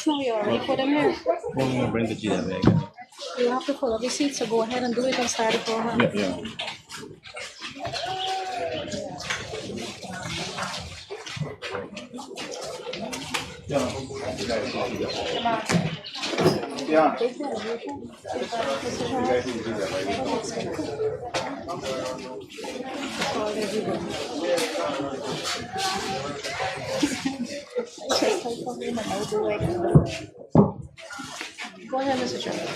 No, you already put them here. I'm going to bring the chair back. You have to pull up your seat, so go ahead and do it and start the program. Yeah. Yeah. Go ahead, Mr. Chairman.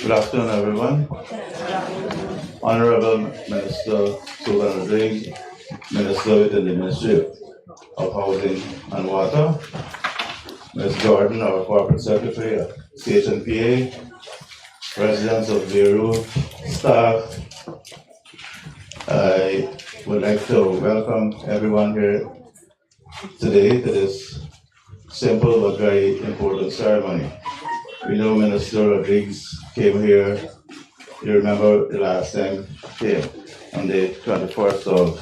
Good afternoon, everyone. Honorable Minister Susan Rodriguez, Minister within the Ministry of Housing and Water, Ms. Gordon, our Corporate Secretary at Station PA, residents of Beirut, staff, I would like to welcome everyone here today to this simple but very important ceremony. We know Minister Rodriguez came here, you remember the last time she came, on the 21st of,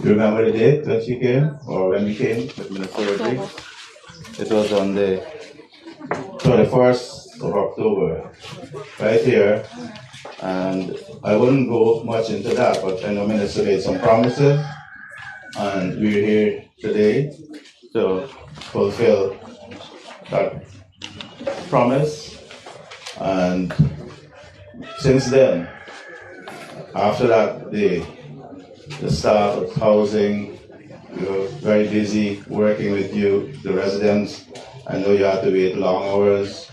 you remember the date when she came, or when we came with Minister Rodriguez? It was on the 21st of October, right here, and I wouldn't go much into that, but I know Minister made some promises, and we're here today to fulfill that promise. And since then, after that day, the staff of housing, we were very busy working with you, the residents. I know you had to wait long hours,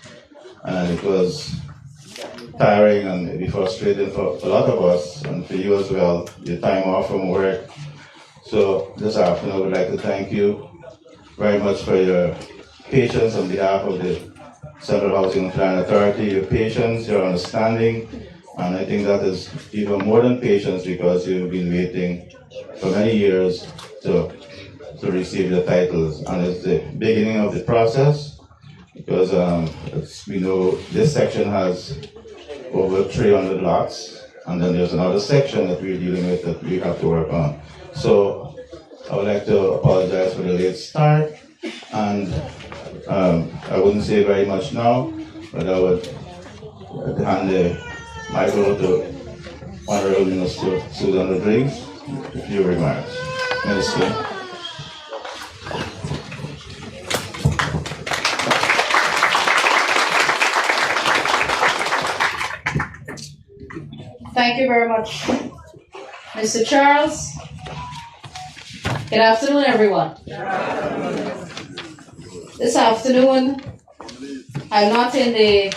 and it was tiring and maybe frustrating for a lot of us, and for you as well, your time off from work. So this afternoon, I would like to thank you very much for your patience on behalf of the Central Housing and Planning Authority, your patience, your understanding, and I think that is even more than patience because you've been waiting for many years to receive the titles, and it's the beginning of the process because as we know this section has over 300 lots, and then there's another section that we're dealing with that we have to work on. So I would like to apologize for the late start, and I wouldn't say very much now, but I would hand the microphone to Honorable Minister Susan Rodriguez. A few remarks. Minister. Thank you very much, Mr. Charles. Good afternoon, everyone. This afternoon, I'm not in the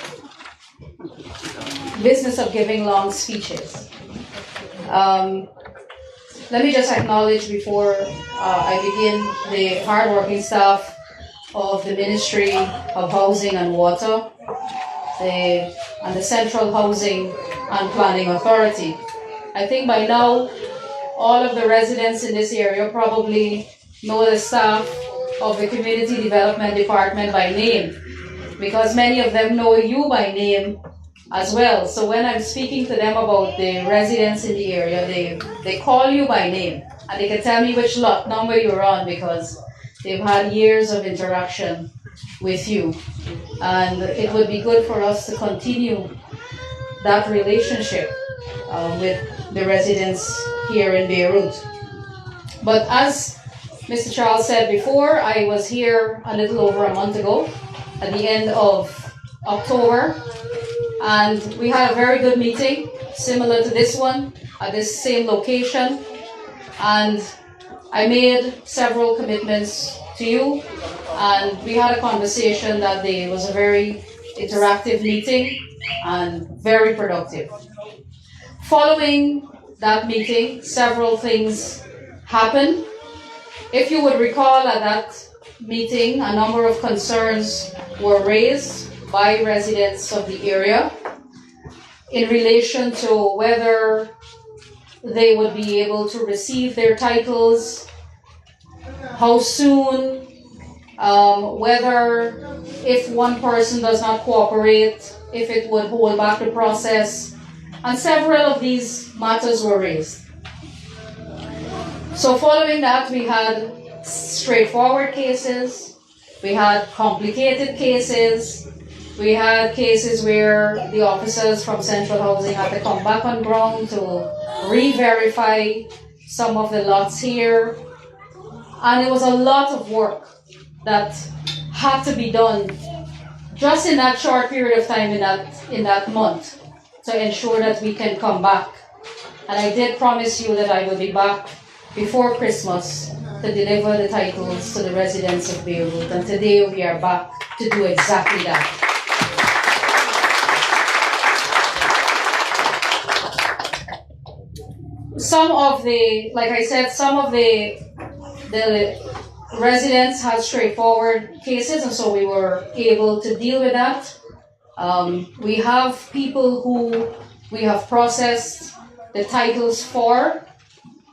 business of giving long speeches. Let me just acknowledge before I begin the hardworking staff of the Ministry of Housing and Water and the Central Housing and Planning Authority. I think by now, all of the residents in this area probably know the staff of the Community Development Department by name, because many of them know you by name as well. So when I'm speaking to them about the residents in the area, they call you by name, and they can tell me which lot number you're on because they've had years of interaction with you. And it would be good for us to continue that relationship with the residents here in Beirut. But as Mr. Charles said before, I was here a little over a month ago at the end of October, and we had a very good meeting similar to this one at this same location, and I made several commitments to you, and we had a conversation that day. It was a very interactive meeting and very productive. Following that meeting, several things happened. If you would recall, at that meeting, a number of concerns were raised by residents of the area in relation to whether they would be able to receive their titles, how soon, whether if one person does not cooperate, if it would hold back the process, and several of these matters were raised. So following that, we had straightforward cases, we had complicated cases, we had cases where the officers from Central Housing had to come back on ground to re-verify some of the lots here. And it was a lot of work that had to be done just in that short period of time in that month to ensure that we can come back. And I did promise you that I will be back before Christmas to deliver the titles to the residents of Beirut. And today we are back to do exactly that. Some of the residents had straightforward cases, and so we were able to deal with that. We have people who we have processed the titles for,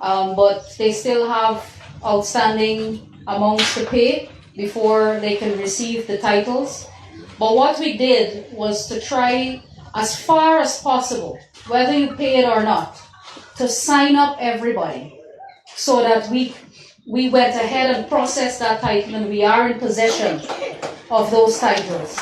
but they still have outstanding amounts to pay before they can receive the titles. But what we did was to try as far as possible, whether you pay it or not, to sign up everybody so that we went ahead and processed that title and we are in possession of those titles.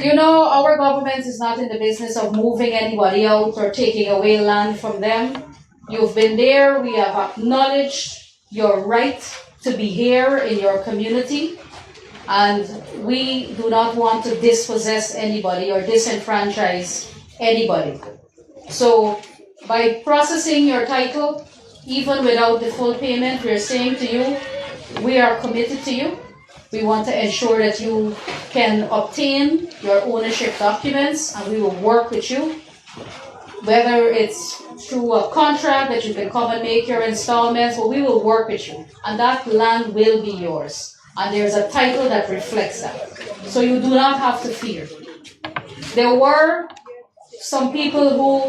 You know, our government is not in the business of moving anybody out or taking away land from them. You've been there. We have acknowledged your right to be here in your community. And we do not want to dispossess anybody or disenfranchise anybody. So by processing your title, even without the full payment, we're saying to you, we are committed to you. We want to ensure that you can obtain your ownership documents, and we will work with you, whether it's through a contract that you can come and make your installments, but we will work with you, and that land will be yours. And there's a title that reflects that. So you do not have to fear. There were some people who,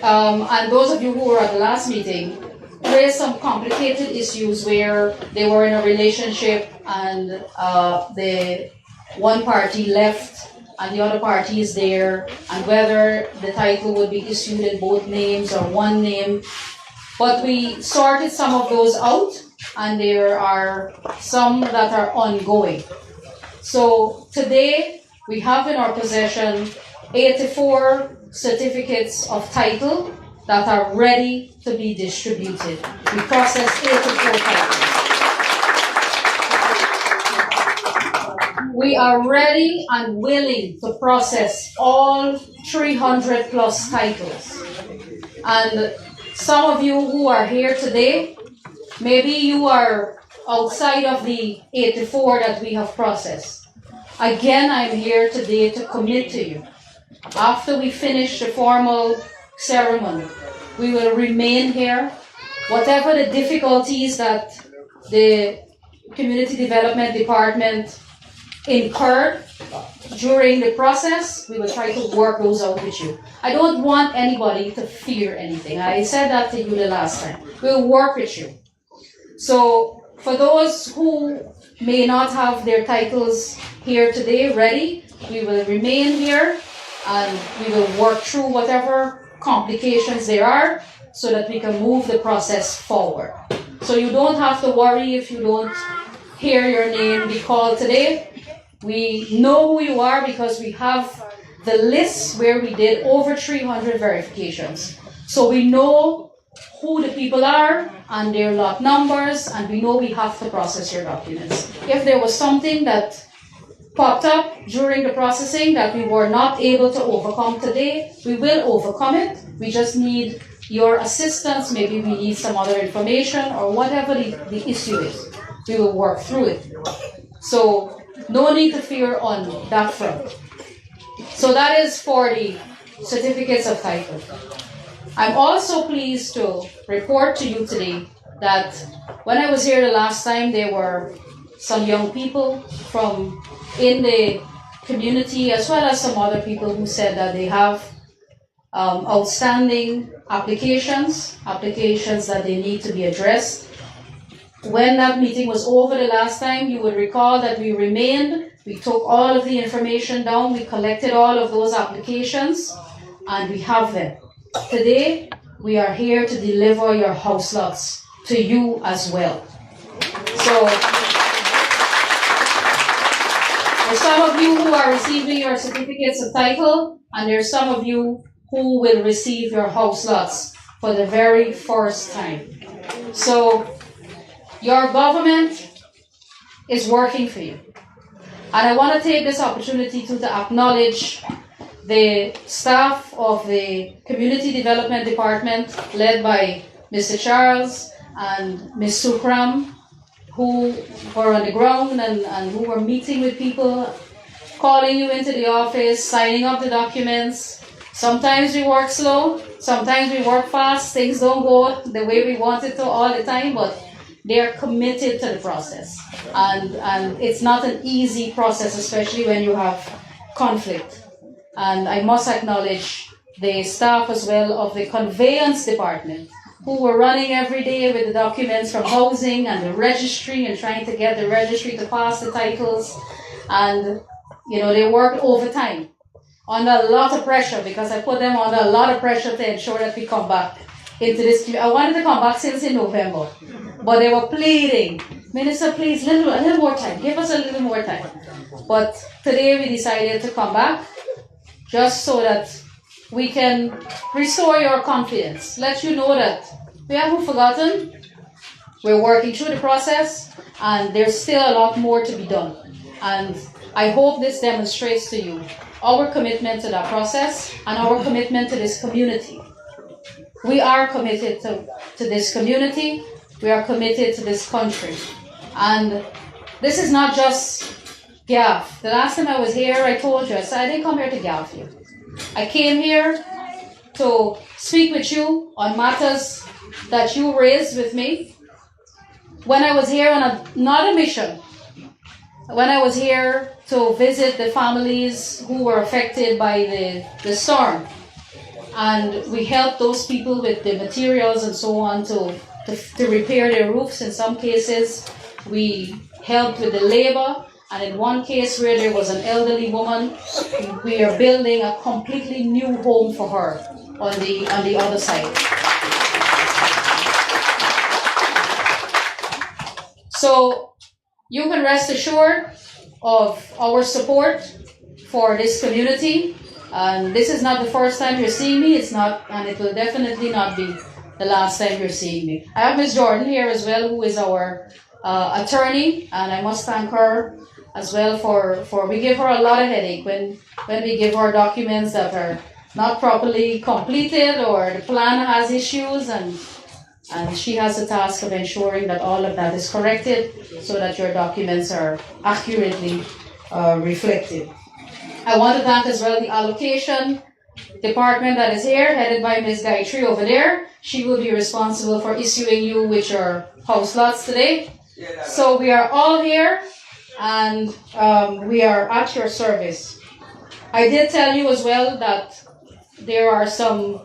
and those of you who were at the last meeting, raised some complicated issues where they were in a relationship and the one party left and the other party is there, and whether the title would be issued in both names or one name. But we sorted some of those out, and there are some that are ongoing. So today we have in our possession 84 certificates of title that are ready to be distributed. We processed 84 titles. We are ready and willing to process all 300 plus titles. And some of you who are here today, maybe you are outside of the 84 that we have processed. Again, I'm here today to commit to you. After we finish the formal ceremony, we will remain here. Whatever the difficulties that the Community Development Department incurred during the process, we will try to work those out with you. I don't want anybody to fear anything. I said that to you the last time. We'll work with you. So for those who may not have their titles here today ready, we will remain here and we will work through whatever complications there are so that we can move the process forward. So you don't have to worry if you don't hear your name be called today. We know who you are because we have the list where we did over 300 verifications. So we know who the people are and their lot numbers, and we know we have to process your documents. If there was something that popped up during the processing that we were not able to overcome today, we will overcome it. We just need your assistance. Maybe we need some other information or whatever the issue is. We will work through it. So no need to fear on that front. So that is for the certificates of title. I'm also pleased to report to you today that when I was here the last time, there were some young people from in the community as well as some other people who said that they have outstanding applications that they need to be addressed. When that meeting was over the last time, you would recall that we remained, we took all of the information down, we collected all of those applications, and we have them. today we are here to deliver your house lots to you as well. So there's some of you who are receiving your certificates of title, and there's some of you who will receive your house lots for the very first time. So your government is working for you. And I want to take this opportunity to acknowledge the staff of the Community Development Department led by Mr. Charles and Ms. Sukram, who were on the ground and who were meeting with people, calling you into the office, signing up the documents. Sometimes we work slow, sometimes we work fast. Things don't go the way we want it to all the time, but they are committed to the process. And it's not an easy process, especially when you have conflict. And I must acknowledge the staff as well of the conveyance department, who were running every day with the documents from housing and the registry and trying to get the registry to pass the titles. And, they worked overtime under a lot of pressure, because I put them under a lot of pressure to ensure that we come back into this. I wanted to come back since in November, but they were pleading, Minister, please, a little more time, give us a little more time. But today we decided to come back just so that we can restore your confidence, let you know that we haven't forgotten, we're working through the process, and there's still a lot more to be done. And I hope this demonstrates to you our commitment to that process and our commitment to this community. We are committed to this community. We are committed to this country. And this is not just gaff. The last time I was here, I told you, I said I didn't come here to gaff you. I came here to speak with you on matters that you raised with me. When I was here on not a mission, when I was here to visit the families who were affected by the storm, and we helped those people with the materials and so on to repair their roofs. In some cases, we helped with the labor, and in one case where there was an elderly woman, we are building a completely new home for her on the other side. So you can rest assured of our support for this community. And this is not the first time you're seeing me. It's not, and it will definitely not be the last time you're seeing me. I have Ms. Jordan here as well, who is our attorney, and I must thank her as well for we give her a lot of headache when we give her documents that are not properly completed or the plan has issues, and she has the task of ensuring that all of that is corrected so that your documents are accurately reflected. I want to thank as well the allocation department that is here, headed by Ms. Gayatri over there. She will be responsible for issuing you with your house lots today. So we are all here, and we are at your service. I did tell you as well that there are some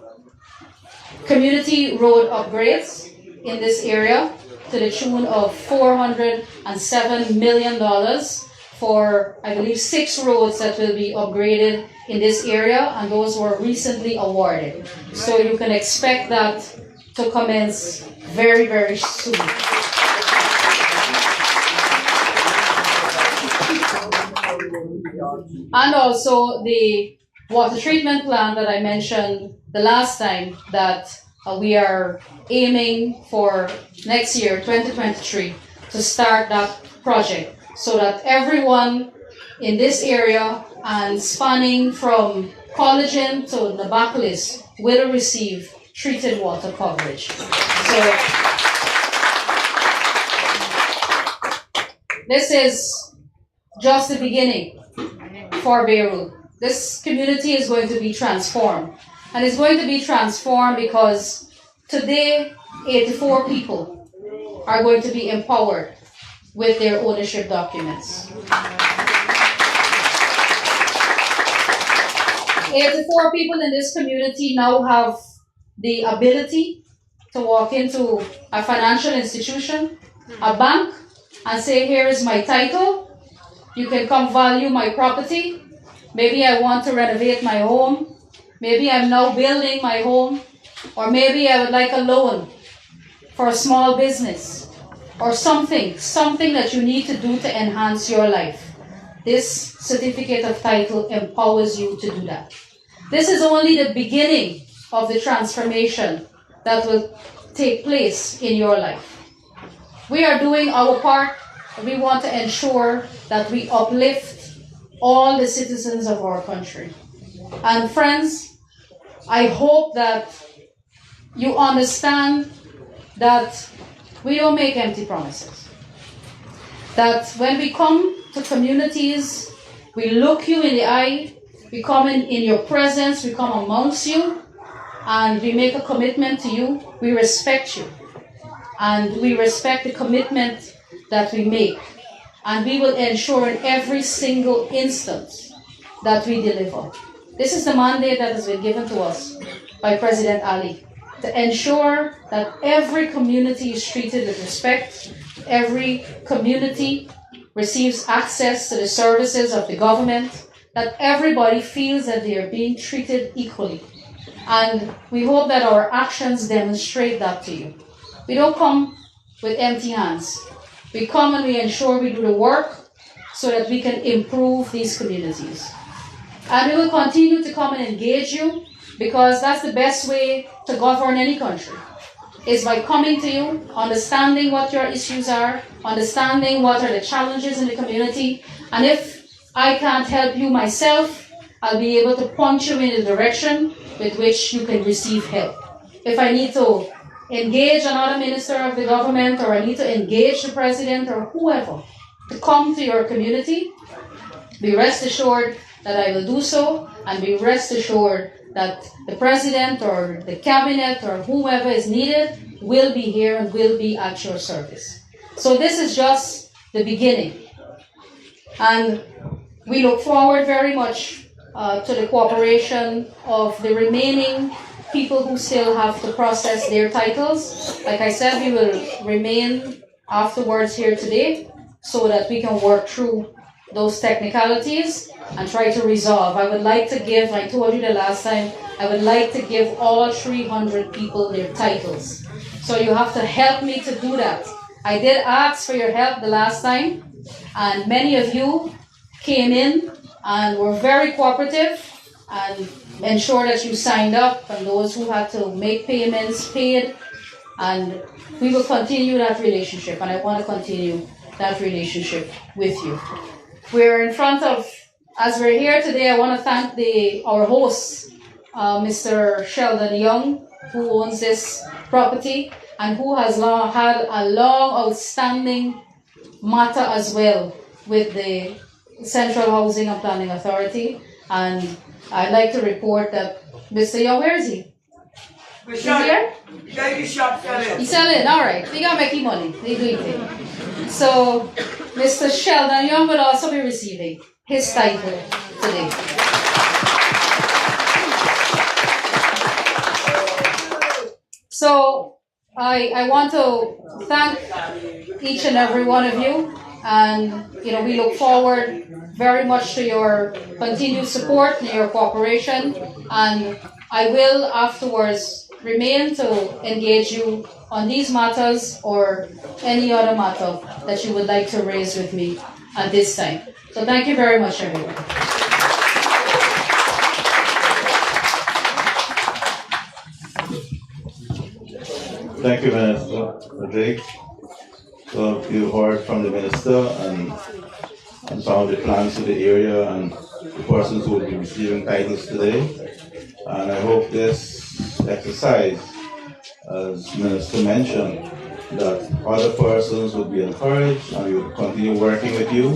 community road upgrades in this area to the tune of $407 million for, I believe, 6 roads that will be upgraded in this area, and those were recently awarded. So you can expect that to commence very, very soon. And also the water treatment plant that I mentioned the last time, that we are aiming for next year, 2023, to start that project so that everyone in this area and spanning from Collagen to Nabacalis will receive treated water coverage. So this is just the beginning for Beirut. This community is going to be transformed. And it's going to be transformed because today 84 people are going to be empowered with their ownership documents. 84 people in this community now have the ability to walk into a financial institution, a bank, and say, here is my title. You can come value my property. Maybe I want to renovate my home. maybe I'm now building my home, or maybe I would like a loan for a small business, or something that you need to do to enhance your life. This certificate of title empowers you to do that. This is only the beginning of the transformation that will take place in your life. We are doing our part. We want to ensure that we uplift all the citizens of our country. And friends, I hope that you understand that we don't make empty promises. That when we come to communities, we look you in the eye, we come in your presence, we come amongst you, and we make a commitment to you. We respect you, and we respect the commitment that we make, and we will ensure in every single instance that we deliver. This is the mandate that has been given to us by President Ali, to ensure that every community is treated with respect, every community receives access to the services of the government, that everybody feels that they are being treated equally. And we hope that our actions demonstrate that to you. We don't come with empty hands. We come and we ensure we do the work so that we can improve these communities. And we will continue to come and engage you, because that's the best way to govern any country, is by coming to you, understanding what your issues are, understanding what are the challenges in the community, and if I can't help you myself, I'll be able to point you in the direction with which you can receive help. If I need to engage another minister of the government, or I need to engage the president or whoever to come to your community, be rest assured that I will do so, and be rest assured that the president or the cabinet or whoever is needed will be here and will be at your service. So this is just the beginning. And we look forward very much to the cooperation of the remaining people who still have to process their titles. Like I said, we will remain afterwards here today so that we can work through those technicalities and try to resolve. I would like to give, I told you the last time, I would like to give all 300 people their titles. So you have to help me to do that. I did ask for your help the last time, and many of you came in and were very cooperative and ensured that you signed up, and those who had to make payments paid, and we will continue that relationship, and I want to continue that relationship with you. We're in front of, as we're here today, I want to thank our host, Mr. Sheldon Young, who owns this property and who has had a long outstanding matter as well with the Central Housing and Planning Authority. And I'd like to report that Mr. Young, where is he? He's here? He's selling, all right. We gotta make him money. They doing it. So, Mr. Sheldon Young will also be receiving his title today. So, I want to thank each and every one of you, and we look forward very much to your continued support and your cooperation, and I will afterwards remain to engage you on these matters or any other matter that you would like to raise with me at this time. So thank you very much, everyone. Thank you, Minister Rodrigue. So you heard from the minister and some of the plans in the area and the persons who will be receiving titles today. And I hope this exercise, as Minister mentioned, that other persons would be encouraged and we will continue working with you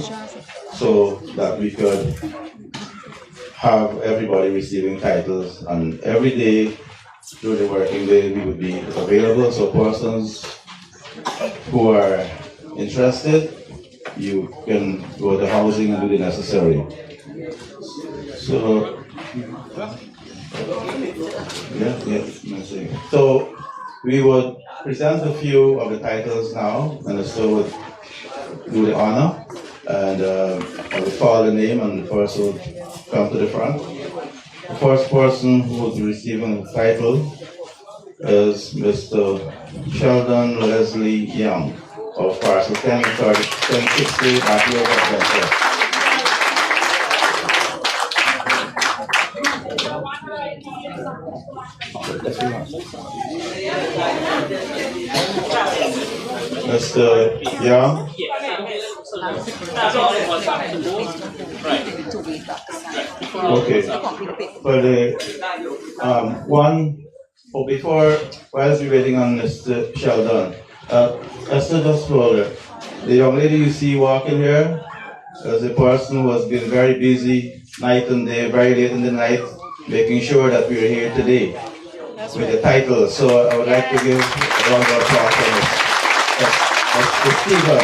so that we could have everybody receiving titles, and every day through the working day we would be available, so persons who are interested, you can go to housing and do the necessary. So so we would present a few of the titles now, and the minister would do the honor, and I would call the name and the person would come to the front. The first person who will be receiving the title is Mr. Sheldon Leslie Young of Parcel 1060 Bachelor'S Adventure. Mr. Young. Okay. For the one before, whilst we're waiting on Mr. Sheldon, Esther just told her, the young lady you see walking here is a person who has been very busy night and day, very late in the night, making sure that we're here today with the title. So I would like to give a round of applause for Mr. Stephen.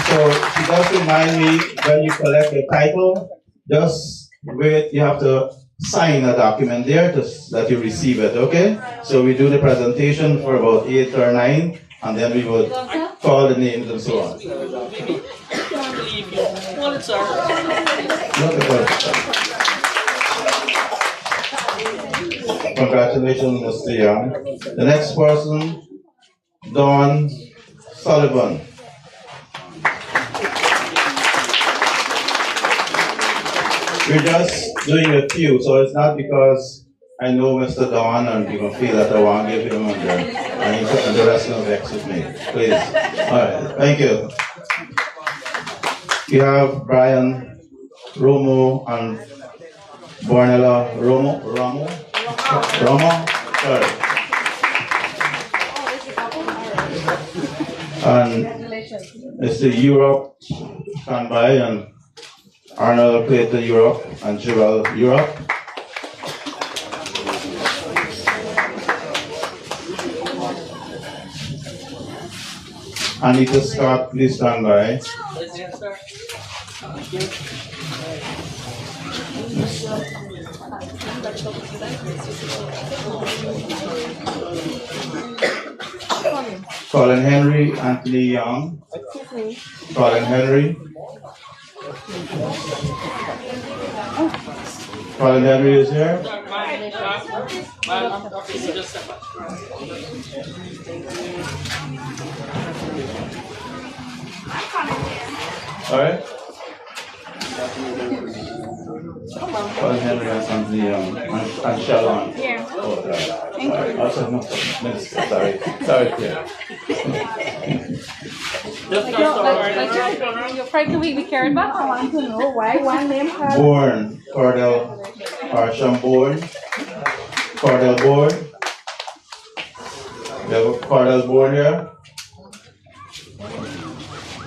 So she does remind me, when you collect the title, just wait, you have to sign a document there that you receive it, okay? So we do the presentation for about 8 or 9, and then we would call the names and so on. Congratulations, Mr. Young. The next person, Dawn Sullivan. We're just doing a few, so it's not because I know Mr. Dawn and you feel that I want to give him and the rest of vex with me. Please. All right, thank you. We have Brian Romo and Bornella Romo, sorry. And Mr. Europe standby and Arnold Clayton Europe and Joel Europe. Anita Scott, please stand by. Colin Henry, Anthony Young. Colin Henry. Colin Henry is here. All right. Colin Henry and Anthony Young and Shalon. Here. Oh, right. Thank you. Also, no, Minister, sorry. Sorry, yeah. You're afraid to be carried back? I want to know why one name has Bourne, Cordell Arsham Bourne. Cordell Bourne. We have a Cordell Bourne here.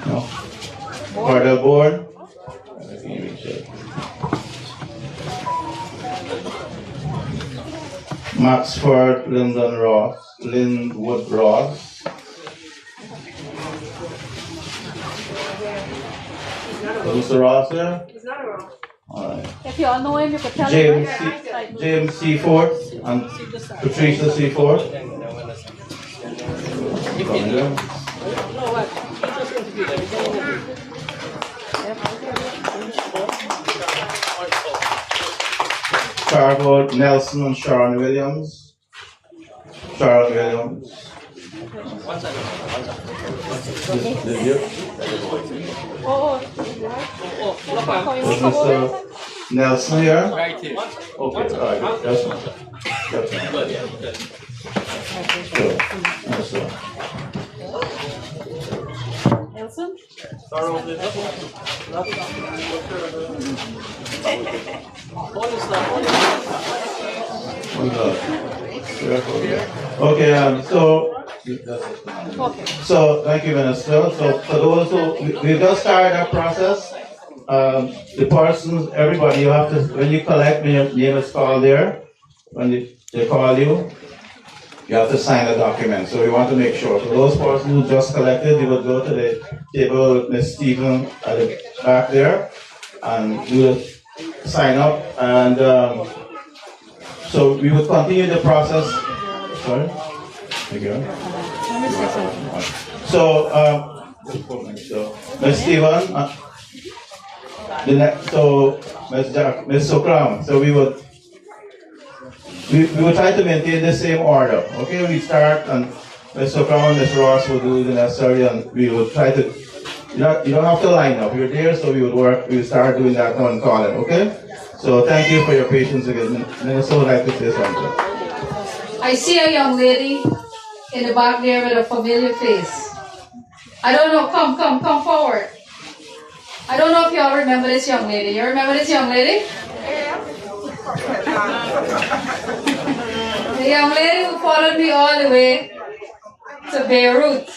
No. Cordell Bourne. Maxford Linwood Ross. Mr. Ross here? All right. if you all know him, you could tell James him. James Seaford and Patricia Seaford. Charlotte Nelson and Sharon Williams. Sharon Williams. Is Mr. Nelson here? Right here. Okay, all right. That's fine. That's fine. Sure. That's fine. Nelson? Okay, so thank you, Minister. So for those who we just started that process, the persons, everybody, you have to, when you collect, when your name is called there, when they call you, you have to sign a document. So we want to make sure. For those persons who just collected, you will go to the table with Ms. Stephen at the back there, and you will sign up. And so we will continue the process. Sorry? Thank you. So, Ms. Stephen, the next, so Ms. Sokram, so we would we will try to maintain the same order. Okay, we start and Mr. Brown and Mr. Ross will do the necessary, and we will try to. You don't have to line up. You're there, so we will work. We will start doing that now and calling. Okay. So thank you for your patience again. Minister would like to say something. I see a young lady in the back there with a familiar face. I don't know. Come forward. I don't know if y'all remember this young lady. You remember this young lady? The young lady who followed me all the way to Beirut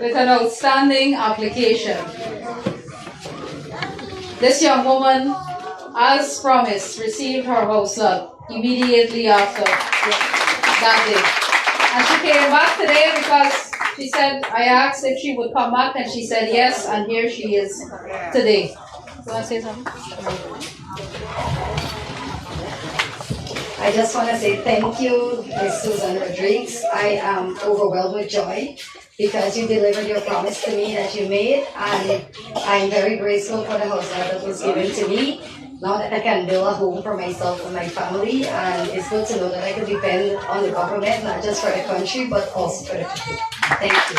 with an outstanding application. This young woman, as promised, received her house lot immediately after that day. And she came back today because she said, I asked if she would come back, and she said yes, and here she is today. You want to say something? I just want to say thank you, Ms. Susan Rodriguez. I am overwhelmed with joy because you delivered your promise to me that you made, and I'm very grateful for the house that was given to me. Now that I can build a home for myself and my family, and it's good to know that I can depend on the government, not just for the country, but also for the people. Thank you.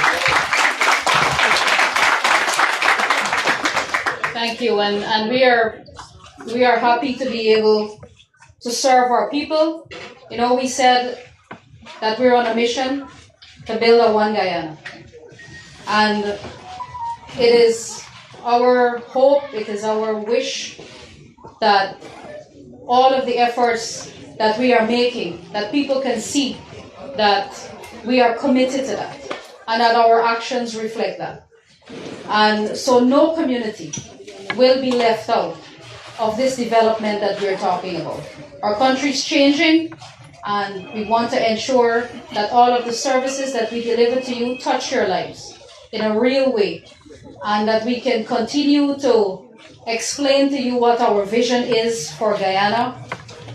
Thank you, and we are happy to be able to serve our people. You know, we said that we're on a mission to build a one Guyana. And it is our hope, it is our wish that all of the efforts that we are making, that people can see that we are committed to that and that our actions reflect that. And so no community will be left out of this development that we're talking about. Our country's changing, and we want to ensure that all of the services that we deliver to you touch your lives in a real way, and that we can continue to explain to you what our vision is for Guyana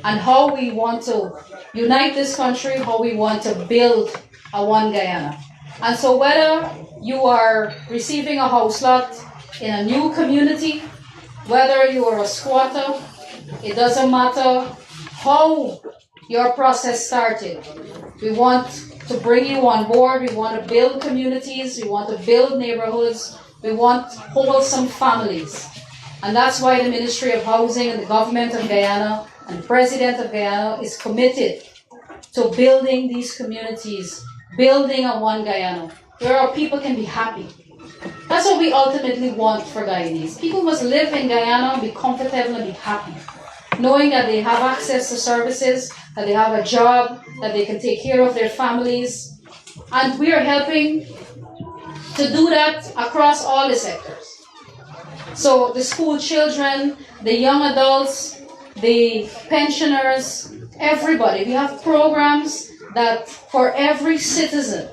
and how we want to unite this country, how we want to build a one Guyana. And so whether you are receiving a house lot in a new community, whether you are a squatter, it doesn't matter how your process started. We want to bring you on board. We want to build communities. We want to build neighborhoods. We want wholesome families. And that's why the Ministry of Housing and the government of Guyana and the President of Guyana is committed to building these communities, building a one Guyana, where our people can be happy. That's what we ultimately want for Guyanese. People must live in Guyana, be comfortable and be happy, knowing that they have access to services, that they have a job, that they can take care of their families. And we are helping to do that across all the sectors. So the school children, the young adults, the pensioners, everybody. We have programs that for every citizen,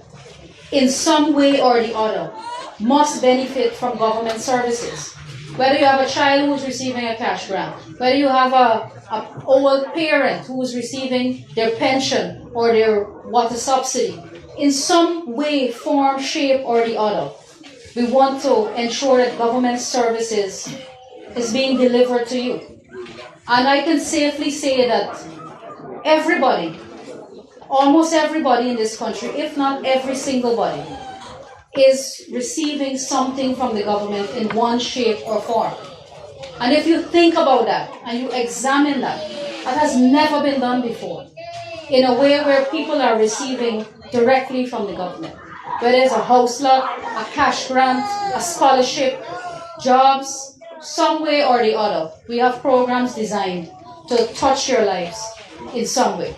in some way or the other, must benefit from government services. Whether you have a child who is receiving a cash grant, whether you have an old parent who is receiving their pension or their water subsidy, in some way, form, shape, or the other, we want to ensure that government services is being delivered to you. And I can safely say that everybody, almost everybody in this country, if not every single body, is receiving something from the government in one shape or form. And if you think about that and you examine that, that has never been done before, in a way where people are receiving directly from the government. Whether it's a house lot, a cash grant, a scholarship, jobs, some way or the other, we have programs designed to touch your lives in some way.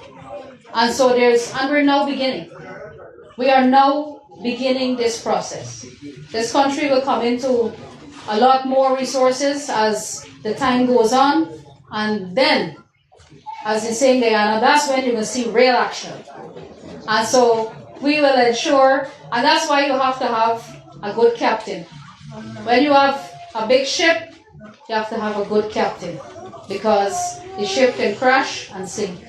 And so we're now beginning. We are now beginning this process. This country will come into a lot more resources as the time goes on, and then, as they say in Guyana, that's when you will see real action. And so we will ensure, and that's why you have to have a good captain. When you have a big ship, you have to have a good captain, because the ship can crash and sink.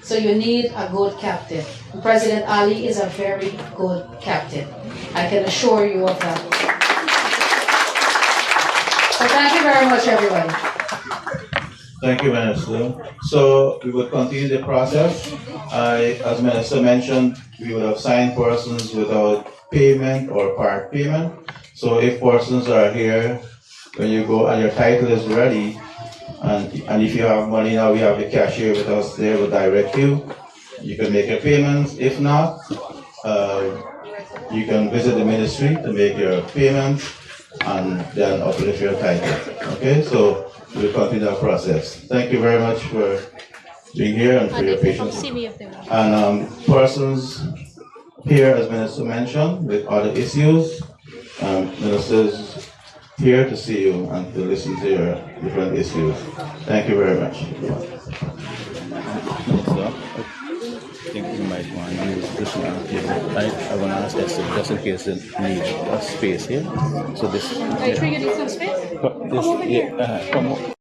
So you need a good captain. And President Ali is a very good captain. I can assure you of that. So thank you very much, everybody. Thank you, Minister. So we will continue the process. As Minister mentioned, we would have signed persons without payment or part payment. So if persons are here, when you go and your title is ready, and if you have money now, we have the cashier with us there, will direct you. You can make your payments. If not, you can visit the ministry to make your payments and then uplift your title. Okay, so we'll continue our process. Thank you very much for being here and for And your if they come patience. see me if they want. And persons here, as Minister mentioned, with other issues, ministers here to see you and to listen to your different issues. Thank you very much. So, I think we might want to use this one here. I want to ask Esther just in case it needs a space here. So this. Are you sure you need some space? This, Come over here. Come on.